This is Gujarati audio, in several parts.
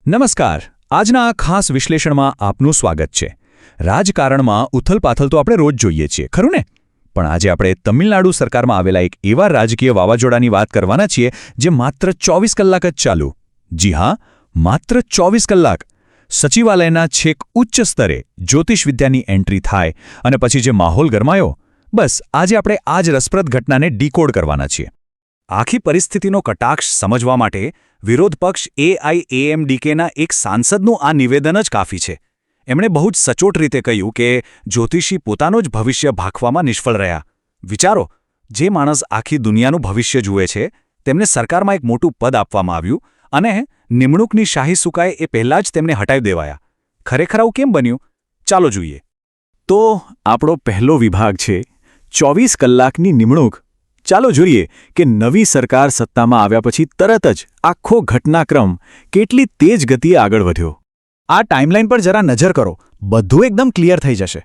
નમસ્કાર. આજના આ ખાસ વિશ્લેષણમાં આપનું સ્વાગત છે. રાજકારણમાં ઉથલપાથલ તો આપણે રોજ જોઈએ છીએ, ખરું ને? પણ આજે આપણે તમિલનાડુ સરકારમાં આવેલા એક એવા રાજકીય વાવાઝોડાની વાત કરવાના છીએ જે માત્ર 24 કલાક જ ચાલ્યું. જી હા, માત્ર 24 કલાક. સચિવાલયના છેક ઉચ્ચ સ્તરે જ્યોતિષવિદ્યાની એન્ટ્રી થાય અને પછી જે માહોલ ગરમાયો, બસ આજે આપણે આ જ રસપ્રદ ઘટનાને ડીકોડ કરવાના છીએ. આખી પરિસ્થિતિનો કટાક્ષ સમજવા માટે વિરોધ પક્ષ AIAMDKના એક સાંસદનું આ નિવેદન જ કાફી છે. એમણે બહુ જ સચોટ રીતે કહ્યું કે જ્યોતિષી પોતાનું જ ભવિષ્ય ભાંખવામાં નિષ્ફળ રહ્યા. વિચારો, જે માણસ આખી દુનિયાનું ભવિષ્ય જુએ છે તેમને સરકારમાં એક મોટું પદ આપવામાં આવ્યું અને નિમણૂકની શાહી સુકાય એ પહેલાં જ તેમને હટાવી દેવાયા. ખરેખર આવું કેમ બન્યું? ચાલો જોઈએ. તો આપણો પહેલો વિભાગ છે 24 કલાકની નિમણૂક. ચાલો જોઈએ કે નવી સરકાર સત્તામાં આવ્યા પછી તરત જ આખો ઘટનાક્રમ કેટલી તેજ ગતિએ આગળ વધ્યો. આ ટાઈમલાઈન પર જરા નજર કરો, બધું એકદમ ક્લિયર થઈ જશે.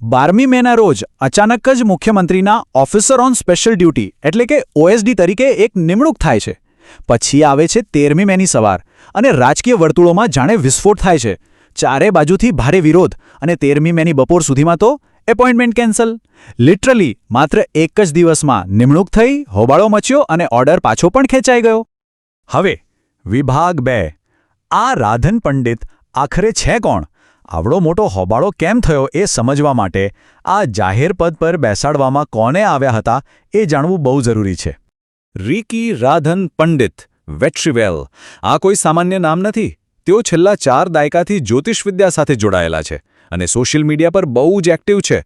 12મી મેના રોજ અચાનક જ મુખ્યમંત્રીના ઓફિસર ઓન સ્પેશિયલ ડ્યુટી એટલે કે OSD તરીકે એક નિમણૂક થાય છે. પછી આવે છે 13મી મેની સવાર અને રાજકીય વર્તુળોમાં જાણે વિસ્ફોટ થાય છે. ચારે બાજુથી ભારે વિરોધ અને 13મી મેની બપોર સુધીમાં તો એપોઇન્ટમેન્ટ કેન્સલ. લિટરલી માત્ર એક જ દિવસમાં નિમણૂક થઈ, હોબાળો મચ્યો અને ઓર્ડર પાછો પણ ખેંચાઈ ગયો. હવે વિભાગ 2. આ રાધન પંડિત આખરે છે કોણ? આવડો મોટો હોબાળો કેમ થયો એ સમજવા માટે આ જાહેર પદ પર બેસાડવામાં કોને આવ્યા હતા એ જાણવું બહુ જરૂરી છે. રીકી રાધન પંડિત વેટ્રીવેલ આ કોઈ સામાન્ય નામ નથી. તેઓ છેલ્લા 4 દાયકાથી જ્યોતિષવિદ્યા સાથે જોડાયેલા છે અને સોશિયલ મીડિયા પર બહુ જ એક્ટિવ છે.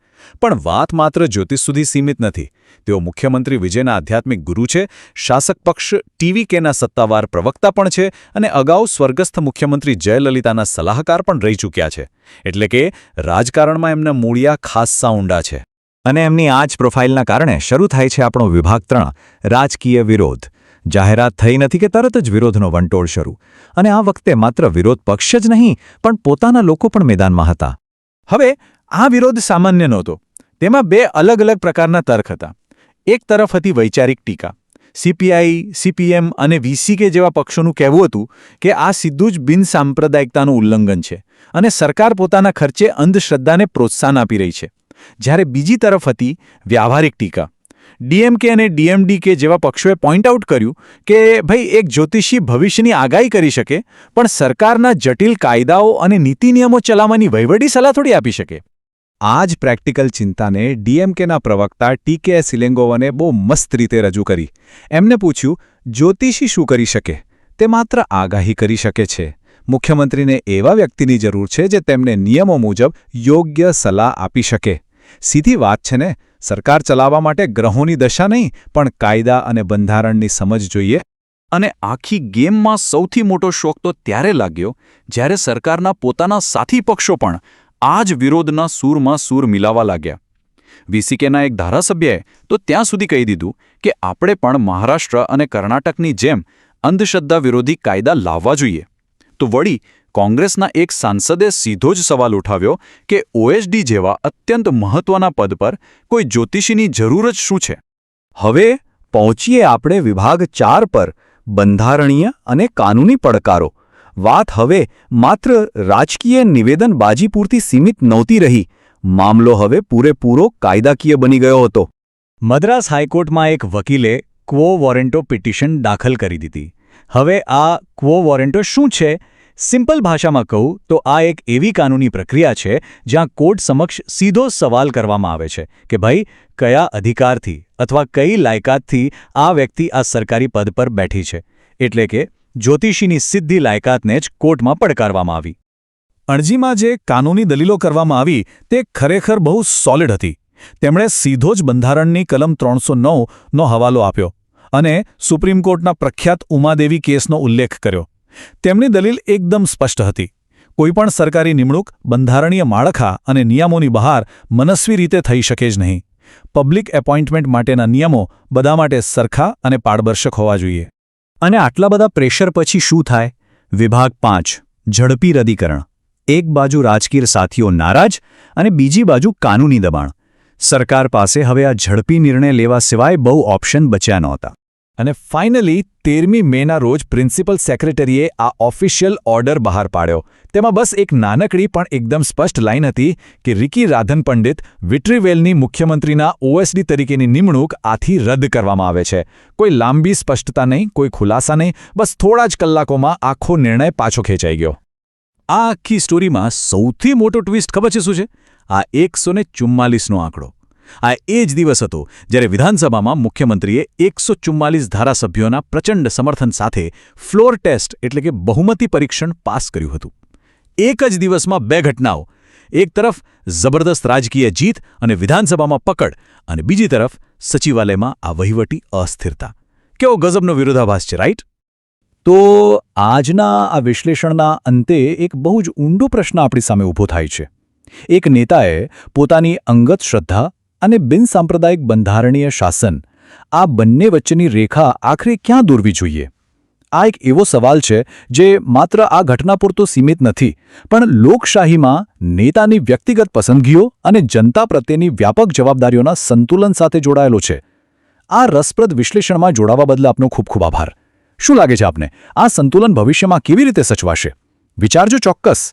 પણ વાત માત્ર જ્યોતિષ સુધી સીમિત નથી. તેઓ મુખ્યમંત્રી વિજયના આધ્યાત્મિક ગુરુ છે, શાસક પક્ષ TVKના સત્તાવાર પ્રવક્તા પણ છે અને અગાઉ સ્વર્ગસ્થ મુખ્યમંત્રી જયલલિતાના સલાહકાર પણ રહી ચૂક્યા છે. એટલે કે રાજકારણમાં એમના મૂળિયા ખાસ્સા ઊંડા છે. અને એમની આ જ પ્રોફાઇલના કારણે શરૂ થાય છે આપણો વિભાગ 3, રાજકીય વિરોધ. જાહેરાત થઈ નથી કે તરત જ વિરોધનો વંટોળ શરૂ. અને આ વખતે માત્ર વિરોધ પક્ષ જ નહીં પણ પોતાના લોકો પણ મેદાનમાં હતા. હવે આ વિરોધ સામાન્ય નહોતો. તેમાં 2 અલગ અલગ પ્રકારના તર્ક હતા. એક તરફ હતી વૈચારિક ટીકા. CPI, CPM અને VCK જેવા પક્ષોનું કહેવું હતું કે આ સીધું જ બિનસાંપ્રદાયિકતાનું ઉલ્લંઘન છે અને સરકાર પોતાના ખર્ચે અંધશ્રદ્ધાને પ્રોત્સાહન આપી રહી છે. જ્યારે બીજી તરફ હતી વ્યાવહારિક ટીકા. DMK અને DMDK જેવા પક્ષોએ પોઈન્ટ આઉટ કર્યું કે ભાઈ એક જ્યોતિષી ભવિષ્યની આગાહી કરી શકે પણ સરકારના જટિલ કાયદાઓ અને નીતિ નિયમો ચલાવવાની વહીવટી સલાહ થોડી આપી શકે. આ જ પ્રેક્ટિકલ ચિંતાને DMKના પ્રવક્તા TKS ઇલેંગોવને બહુ મસ્ત રીતે રજૂ કરી. એમને પૂછ્યું, જ્યોતિષી શું કરી શકે? તે માત્ર આગાહી કરી શકે છે. મુખ્યમંત્રીને એવા વ્યક્તિની જરૂર છે જે તેમને નિયમો મુજબ યોગ્ય સલાહ આપી શકે. સીધી વાત છે ને. સરકાર ચલાવવા માટે ગ્રહોની દશા નહીં પણ કાયદા અને બંધારણની સમજ જોઈએ. અને આખી ગેમમાં સૌથી મોટો શોક તો ત્યારે લાગ્યો જ્યારે સરકારના પોતાના સાથી પક્ષો પણ આ જ વિરોધના સૂરમાં સૂર મિલાવવા લાગ્યા. VCKના એક ધારાસભ્યએ તો ત્યાં સુધી કહી દીધું કે આપણે પણ મહારાષ્ટ્ર અને કર્ણાટકની જેમ અંધશ્રદ્ધા વિરોધી કાયદા લાવવા જોઈએ. તો વળી કોંગ્રેસના એક સાંસદે સીધો જ સવાલ ઉઠાવ્યો કે OSD જેવા અત્યંત મહત્વના પદ પર કોઈ જ્યોતિષીની જરૂર જ શું છે? હવે પહોંચીએ આપણે વિભાગ 4 પર, બંધારણીય અને કાનૂની પડકારો. વાત હવે માત્ર રાજકીય નિવેદનબાજી પૂરતી સીમિત નહોતી રહી. મામલો હવે પૂરેપૂરો કાયદાકીય બની ગયો હતો. મદ્રાસ હાઈકોર્ટમાં એક વકીલે ક્વો વોરંટો પિટિશન દાખલ કરી દીધી. હવે આ ક્વો વોરંટો શું છે? સિમ્પલ ભાષામાં કહું તો આ એક એવી કાનૂની પ્રક્રિયા છે જ્યાં કોર્ટ સમક્ષ સીધો સવાલ કરવામાં આવે છે કે ભાઈ કયા અધિકારથી અથવા કઈ લાયકાતથી આ વ્યક્તિ આ સરકારી પદ પર બેઠી છે. એટલે કે જ્યોતિષીની સીધી લાયકાતને જ કોર્ટમાં પડકારવામાં આવી. અરજીમાં જે કાનૂની દલીલો કરવામાં આવી તે ખરેખર બહુ સોલિડ હતી. તેમણે સીધો જ બંધારણની કલમ 309નો હવાલો આપ્યો અને સુપ્રીમ કોર્ટના પ્રખ્યાત ઉમાદેવી કેસનો ઉલ્લેખ કર્યો. તેમની દલીલ એકદમ સ્પષ્ટ હતી. કોઈપણ સરકારી નિમણૂક બંધારણીય માળખા અને નિયમોની બહાર મનસ્વી રીતે થઈ શકે જ નહીં. પબ્લિક એપોઇન્ટમેન્ટ માટેના નિયમો બધા માટે સરખા અને પારદર્શક હોવા જોઈએ. અને આટલા બધા પ્રેશર પછી શું થાય? વિભાગ 5, ઝડપી રદીકરણ. એક બાજુ રાજકીય સાથીઓ નારાજ અને બીજી બાજુ કાનૂની દબાણ. સરકાર પાસે હવે આ ઝડપી નિર્ણય લેવા સિવાય બહુ ઓપ્શન બચ્યા નહોતા. અને ફાઇનલી 13મી મેના રોજ પ્રિન્સિપલ સેક્રેટરીએ આ ઓફિશિયલ ઓર્ડર બહાર પાડ્યો. તેમાં બસ એક નાનકડી પણ એકદમ સ્પષ્ટ લાઇન હતી કે રિકી રાધન પંડિત વિટ્રીવેલની મુખ્યમંત્રીના ઓએસડી તરીકેની નિમણૂક આથી રદ કરવામાં આવે છે. કોઈ લાંબી સ્પષ્ટતા નહીં, કોઈ ખુલાસા નહીં, બસ થોડા જ કલાકોમાં આખો નિર્ણય પાછો ખેંચાઈ ગયો. આ આખી સ્ટોરીમાં સૌથી મોટો ટ્વિસ્ટ ખબર છે શું છે? આ 144નો આંકડો. આ એ જ દિવસ હતો જ્યારે વિધાનસભામાં મુખ્યમંત્રીએ 144 ધારાસભ્યોના પ્રચંડ સમર્થન સાથે ફ્લોર ટેસ્ટ એટલે કે બહુમતી પરીક્ષણ પાસ કર્યું હતું. એક જ દિવસમાં બે ઘટનાઓ, એક તરફ જબરદસ્ત રાજકીય જીત અને વિધાનસભામાં પકડ, અને બીજી તરફ સચિવાલયમાં આ વહીવટી અસ્થિરતા. કેવો ગજબનો વિરોધાભાસ છે, રાઈટ? તો આજના આ વિશ્લેષણના અંતે એક બહુ જ ઊંડો પ્રશ્ન આપણી સામે ઊભો થાય છે. એક નેતાએ પોતાની અંગત શ્રદ્ધા અને બિનસાંપ્રદાયિક બંધારણીય શાસન, આ બંને વચ્ચેની રેખા આખરે ક્યાં દોરવી જોઈએ? આ એક એવો સવાલ છે જે માત્ર આ ઘટના પૂરતો સીમિત નથી, પણ લોકશાહીમાં નેતાની વ્યક્તિગત પસંદગીઓ અને જનતા પ્રત્યેની વ્યાપક જવાબદારીઓના સંતુલન સાથે જોડાયેલો છે. આ રસપ્રદ વિશ્લેષણમાં જોડાવા બદલ આપનો ખૂબ ખૂબ આભાર. શું લાગે છે આપને, આ સંતુલન ભવિષ્યમાં કેવી રીતે સચવાશે? વિચારજો ચોક્કસ.